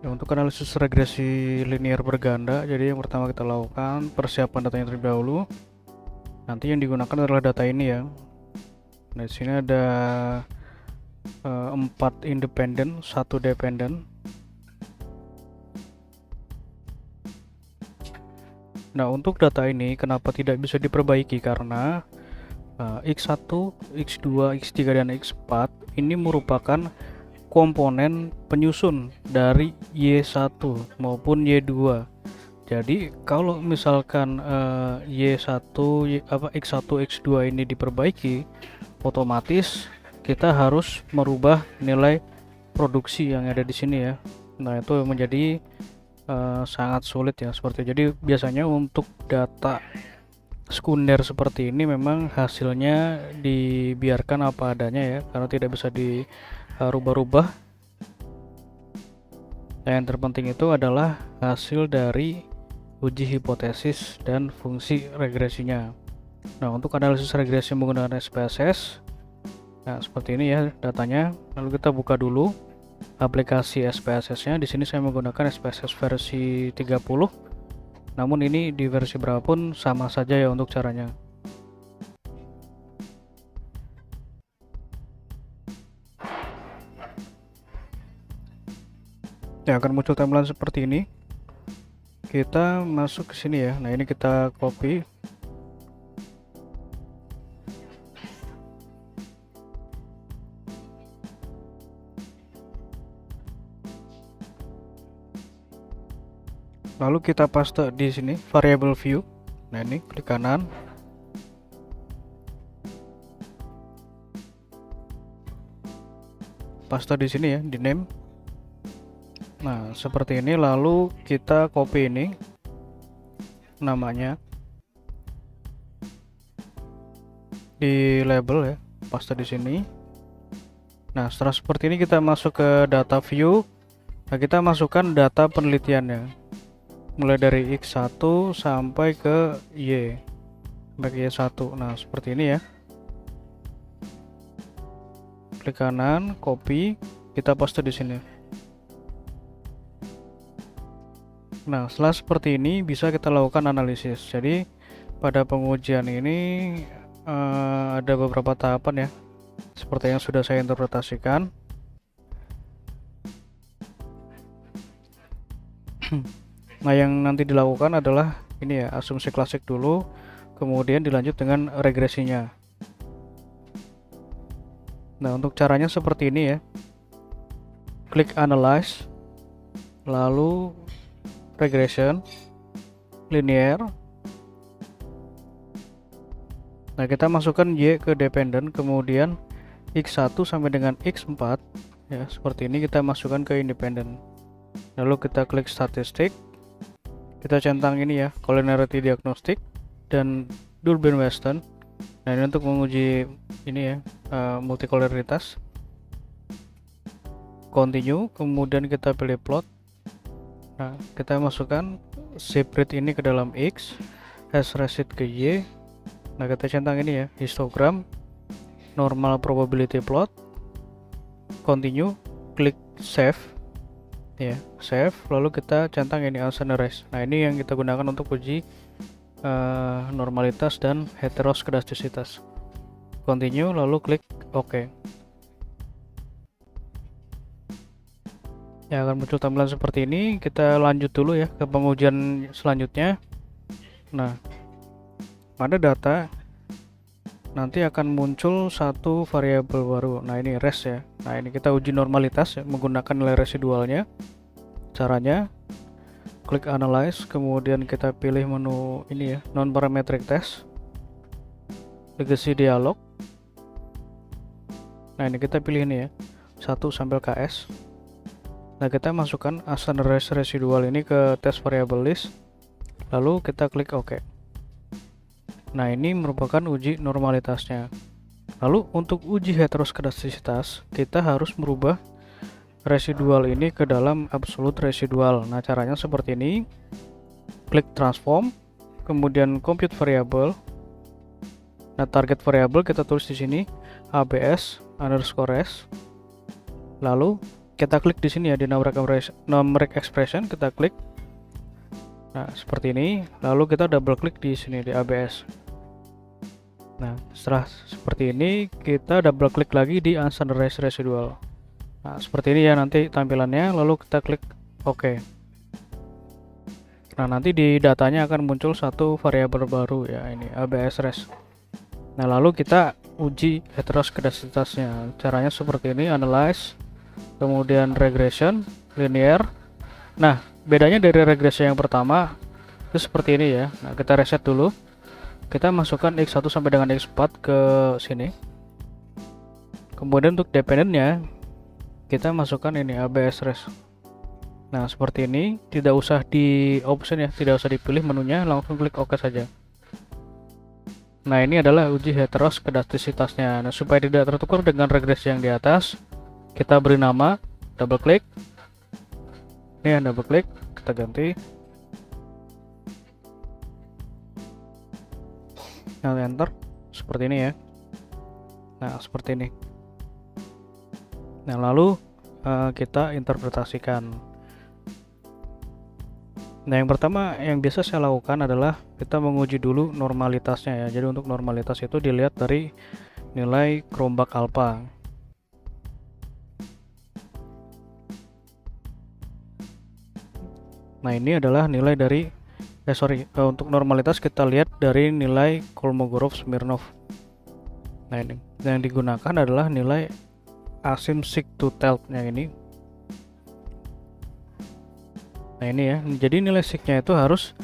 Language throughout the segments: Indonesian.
Ya, untuk analisis regresi linear berganda, jadi yang pertama kita lakukan persiapan datanya terlebih dahulu. Nanti yang digunakan adalah data ini ya. Nah, di sini ada 4 independen, 1 dependen. Nah, untuk data ini kenapa tidak bisa diperbaiki karena X1, X2, X3, dan X4 ini merupakan komponen penyusun dari Y1 maupun Y2. Jadi kalau misalkan Y1, X1, X2 ini diperbaiki, otomatis kita harus merubah nilai produksi yang ada di sini ya. Nah, itu menjadi sangat sulit ya seperti itu. Jadi biasanya untuk data sekunder seperti ini memang hasilnya dibiarkan apa adanya ya, karena tidak bisa dirubah-rubah. Yang terpenting itu adalah hasil dari uji hipotesis dan fungsi regresinya. Nah, untuk analisis regresi menggunakan SPSS, nah seperti ini ya datanya. Lalu kita buka dulu aplikasi SPSS-nya. Di sini saya menggunakan SPSS versi 30. Namun ini di versi berapun sama saja ya untuk caranya. Ya, akan muncul tampilan seperti ini. Kita masuk ke sini ya. Nah, ini kita copy. Lalu kita paste di sini variable view. Nah, ini klik kanan. Paste di sini ya, di name. Nah, seperti ini. Lalu kita copy ini namanya di label ya, paste di sini. Nah, setelah seperti ini kita masuk ke data view. Nah, kita masukkan data penelitiannya mulai dari X1 sampai ke Y, sampai ke Y1. Nah, seperti ini ya. Klik kanan, copy, kita paste di sini. Nah, setelah seperti ini bisa kita lakukan analisis. Jadi pada pengujian ini ada beberapa tahapan ya, seperti yang sudah saya interpretasikan. Nah, yang nanti dilakukan adalah ini ya, asumsi klasik dulu, kemudian dilanjut dengan regresinya. Nah, untuk caranya seperti ini ya. Klik analyze, lalu regression, linear. Nah, kita masukkan Y ke dependen, kemudian X1 sampai dengan X4 ya, seperti ini kita masukkan ke independen. Lalu kita klik statistik, kita centang ini ya, collinearity diagnostic dan Durbin Weston. Nah, ini untuk menguji ini ya, multikoloritas. Continue, kemudian kita pilih plot. Nah, kita masukkan separate ini ke dalam X, hash receipt ke Y. Nah, kita centang ini ya, histogram, normal probability plot. Continue, klik save ya, save, lalu kita centang ini Alcindorese. Nah, ini yang kita gunakan untuk uji normalitas dan heteroskedastisitas. Continue, lalu klik OK. Ya, akan muncul tampilan seperti ini. Kita lanjut dulu ya ke pengujian selanjutnya. Nah, pada data nanti akan muncul satu variabel baru. Nah, ini res ya. Nah, ini kita uji normalitas ya, menggunakan nilai residualnya. Caranya klik analyze, kemudian kita pilih menu ini ya, non parametric test, legacy dialog. Nah, ini kita pilih ini ya, 1 sampai KS. Nah, kita masukkan Alcindorese residual ini ke test variable list, lalu kita klik OK. Nah, ini merupakan uji normalitasnya. Lalu untuk uji heteroskedastisitas, kita harus merubah residual ini ke dalam absolute residual. Nah, caranya seperti ini. Klik transform, kemudian compute variable. Nah, target variable kita tulis di sini ABS_s. Lalu kita klik di sini ya di numeric expression, kita klik. Nah, seperti ini. Lalu kita double klik di sini di ABS. Nah, setelah seperti ini kita double klik lagi di unstandardized residual. Nah, seperti ini ya nanti tampilannya. Lalu kita klik OK. Nah, nanti di datanya akan muncul satu variabel baru ya, ini ABS res. Nah, lalu kita uji heteroskedasitasnya. Caranya seperti ini, analyze, kemudian regression, linear. Nah, bedanya dari regresi yang pertama itu seperti ini ya. Nah, kita reset dulu. Kita masukkan X1 sampai dengan X4 ke sini. Kemudian untuk dependennya kita masukkan ini ABS res. Nah, seperti ini, tidak usah di option ya, tidak usah dipilih menunya, langsung klik OK saja. Nah, ini adalah uji heteroskedastisitasnya. Nah, supaya tidak tertukar dengan regresi yang di atas, kita beri nama, double klik. Ini ya, double klik, kita ganti. Nah, enter, seperti ini ya. Nah, seperti ini. Nah, lalu kita interpretasikan. Nah, yang pertama yang biasa saya lakukan adalah kita menguji dulu normalitasnya ya. Jadi untuk normalitas itu dilihat dari nilai kerombak alpha. Nah, ini adalah nilai dari untuk normalitas kita lihat dari nilai Kolmogorov-Smirnov. Nah, ini yang digunakan adalah nilai asymptotic-to-tilt-nya ini. Nah, ini ya, jadi nilai signya itu harus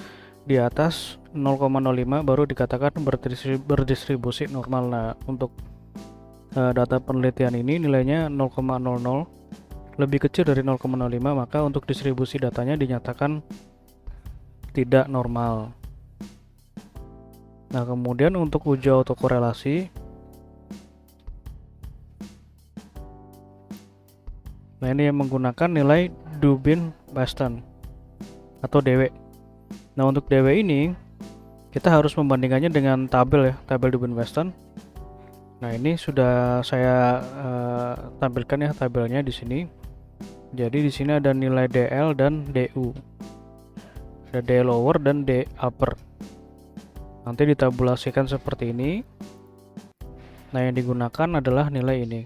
di atas 0,05 baru dikatakan berdistribusi normal. Nah, untuk data penelitian ini nilainya 0,00, lebih kecil dari 0,05, maka untuk distribusi datanya dinyatakan tidak normal. Nah, kemudian untuk uji autokorelasi, nah ini yang menggunakan nilai Dubin-Weston atau DW. Nah, untuk DW ini kita harus membandingkannya dengan tabel ya, tabel Dubin-Weston. Nah, ini sudah saya tampilkan ya tabelnya di sini. Jadi di sini ada nilai DL dan DU. Ada D lower dan D upper. Nanti ditabulasikan seperti ini. Nah, yang digunakan adalah nilai ini.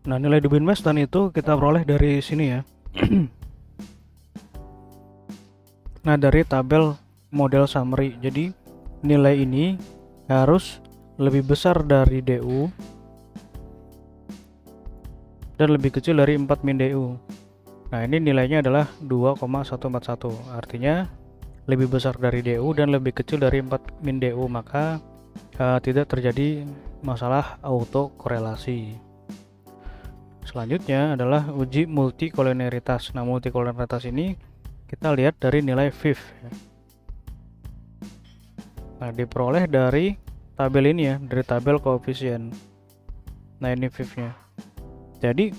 Nah, nilai Dubin-Weston itu kita peroleh dari sini ya. Nah, dari tabel model summary. Jadi nilai ini harus lebih besar dari DU dan lebih kecil dari 4 min DU. Nah, ini nilainya adalah 2,141. Artinya lebih besar dari DU dan lebih kecil dari 4 min DU, maka tidak terjadi masalah autokorelasi. Selanjutnya adalah uji multikoliniaritas. Nah, multikoliniaritas ini kita lihat dari nilai VIF. Nah, diperoleh dari tabel ini ya, dari tabel koefisien. Nah, ini VIF-nya. Jadi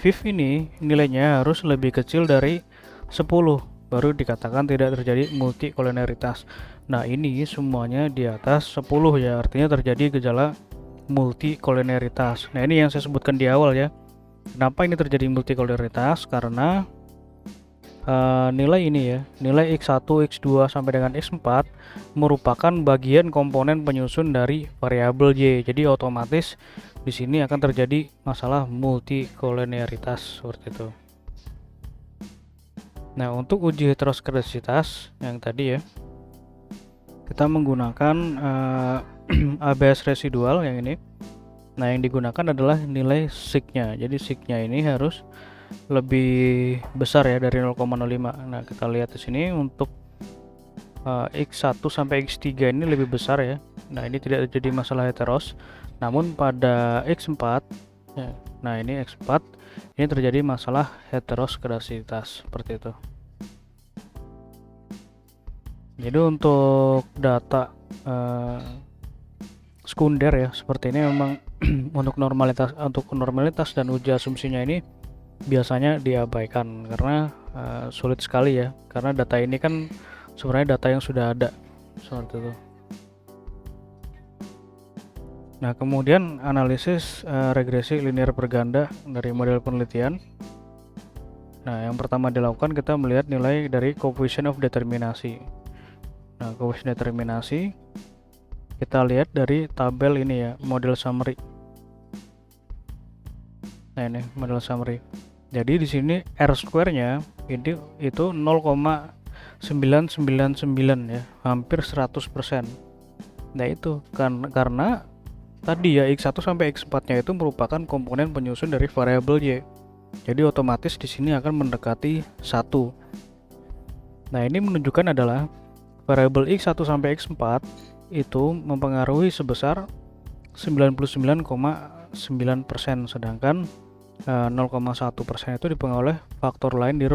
VIF ini nilainya harus lebih kecil dari 10 baru dikatakan tidak terjadi multikoliniaritas. Nah, ini semuanya di atas 10 ya, artinya terjadi gejala multikoliniaritas. Nah, ini yang saya sebutkan di awal ya. Kenapa ini terjadi multikoliniaritas? Karena nilai ini ya, nilai X1, X2 sampai dengan X4 merupakan bagian komponen penyusun dari variabel Y. Jadi otomatis di sini akan terjadi masalah multikoliniaritas seperti itu. Nah, untuk uji heteroskedasitas yang tadi ya, kita menggunakan ABS residual yang ini. Nah, yang digunakan adalah nilai signya. Jadi signya ini harus lebih besar ya dari 0,05. Nah, kita lihat di sini untuk X1 sampai X3 ini lebih besar ya. Nah, ini tidak terjadi masalah heteros. Namun pada X4 ya, nah ini X4 ini terjadi masalah heteroskedasitas seperti itu. Jadi untuk data sekunder ya seperti ini memang untuk normalitas dan uji asumsinya ini biasanya diabaikan karena sulit sekali ya, karena data ini kan sebenarnya data yang sudah ada seperti itu. Nah, kemudian analisis regresi linear berganda dari model penelitian. Nah, yang pertama dilakukan kita melihat nilai dari coefficient of determinasi. Nah, coefficient determinasi kita lihat dari tabel ini ya, model summary. Nah, ini model summary. Jadi di sini R square-nya itu 0,999 ya, hampir 100%. Nah, itu karena tadi ya X1 sampai X4-nya itu merupakan komponen penyusun dari variabel Y. Jadi otomatis di sini akan mendekati 1. Nah, ini menunjukkan adalah variabel X1 sampai X4 itu mempengaruhi sebesar 99,9%, sedangkan 0,1% itu dipengaruhi oleh faktor lain di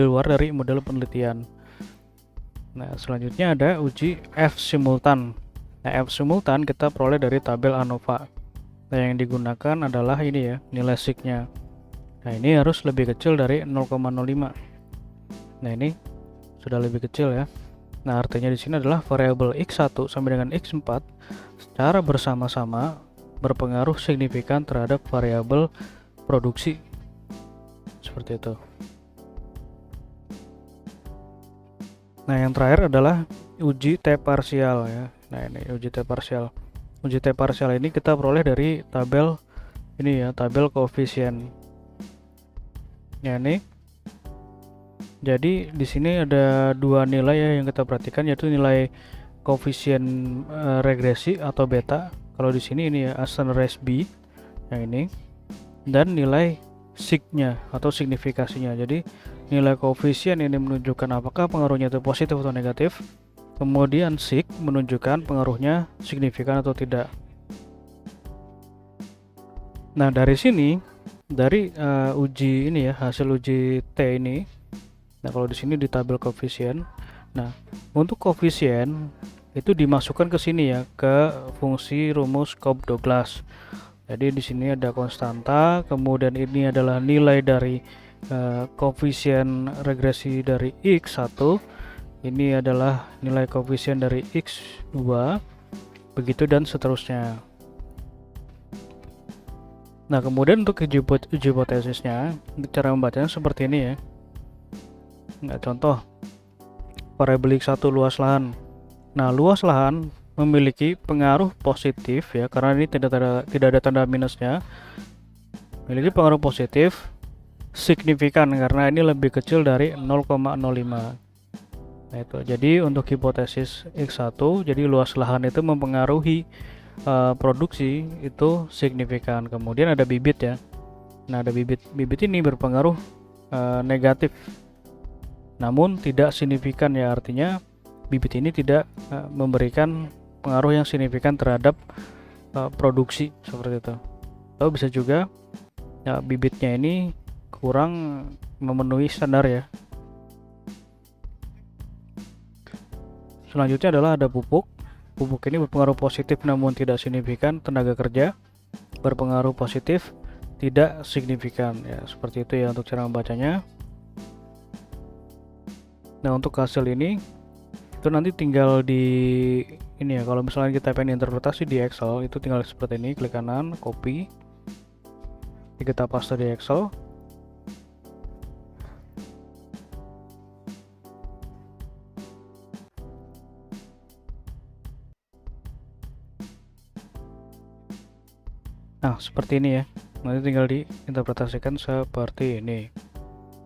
luar dari model penelitian. Nah, selanjutnya ada uji F simultan. Nah, F simultan kita peroleh dari tabel ANOVA. Nah, yang digunakan adalah ini ya, nilai sig-nya. Nah, ini harus lebih kecil dari 0,05. Nah, ini sudah lebih kecil ya. Nah, artinya di sini adalah variabel X1 sampai dengan X4 secara bersama-sama berpengaruh signifikan terhadap variabel produksi. Seperti itu. Nah, yang terakhir adalah uji T parsial ya. Nah, ini uji T parsial. Uji T parsial ini kita peroleh dari tabel ini ya, tabel koefisien. Ya, ini. Jadi di sini ada dua nilai ya yang kita perhatikan, yaitu nilai koefisien regresi atau beta. Kalau di sini ini ya Aston race B yang ini, dan nilai sig-nya atau signifikasinya. Jadi nilai koefisien ini menunjukkan apakah pengaruhnya itu positif atau negatif. Kemudian sig menunjukkan pengaruhnya signifikan atau tidak. Nah, dari sini dari uji ini ya, hasil uji T ini. Nah, kalau di sini di tabel koefisien. Nah, untuk koefisien itu dimasukkan ke sini ya, ke fungsi rumus Cobb-Douglas. Jadi di sini ada konstanta, kemudian ini adalah nilai dari koefisien regresi dari X1. Ini adalah nilai koefisien dari X2, begitu dan seterusnya. Nah, kemudian untuk uji hipotesisnya, cara membacanya seperti ini ya. Nah, contoh variabel X1 luas lahan. Nah, luas lahan memiliki pengaruh positif ya, karena ini tidak ada tanda minusnya. Memiliki pengaruh positif signifikan karena ini lebih kecil dari 0,05. Nah, itu. Jadi untuk hipotesis X1, jadi luas lahan itu mempengaruhi produksi itu signifikan. Kemudian ada bibit ya. Nah, ada bibit ini berpengaruh negatif, namun tidak signifikan ya, artinya bibit ini tidak memberikan pengaruh yang signifikan terhadap produksi, seperti itu. Atau bisa juga ya, bibitnya ini kurang memenuhi standar ya. Selanjutnya adalah ada pupuk. Pupuk ini berpengaruh positif namun tidak signifikan. Tenaga kerja berpengaruh positif, tidak signifikan ya. Seperti itu ya untuk cara membacanya. Nah, untuk hasil ini itu nanti tinggal di ini ya, kalau misalnya kita pengen interpretasi di Excel itu tinggal seperti ini, klik kanan, copy, kita paste di Excel. Nah, seperti ini ya, nanti tinggal diinterpretasikan seperti ini.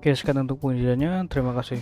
Oke, sekian untuk penjelasannya, terima kasih.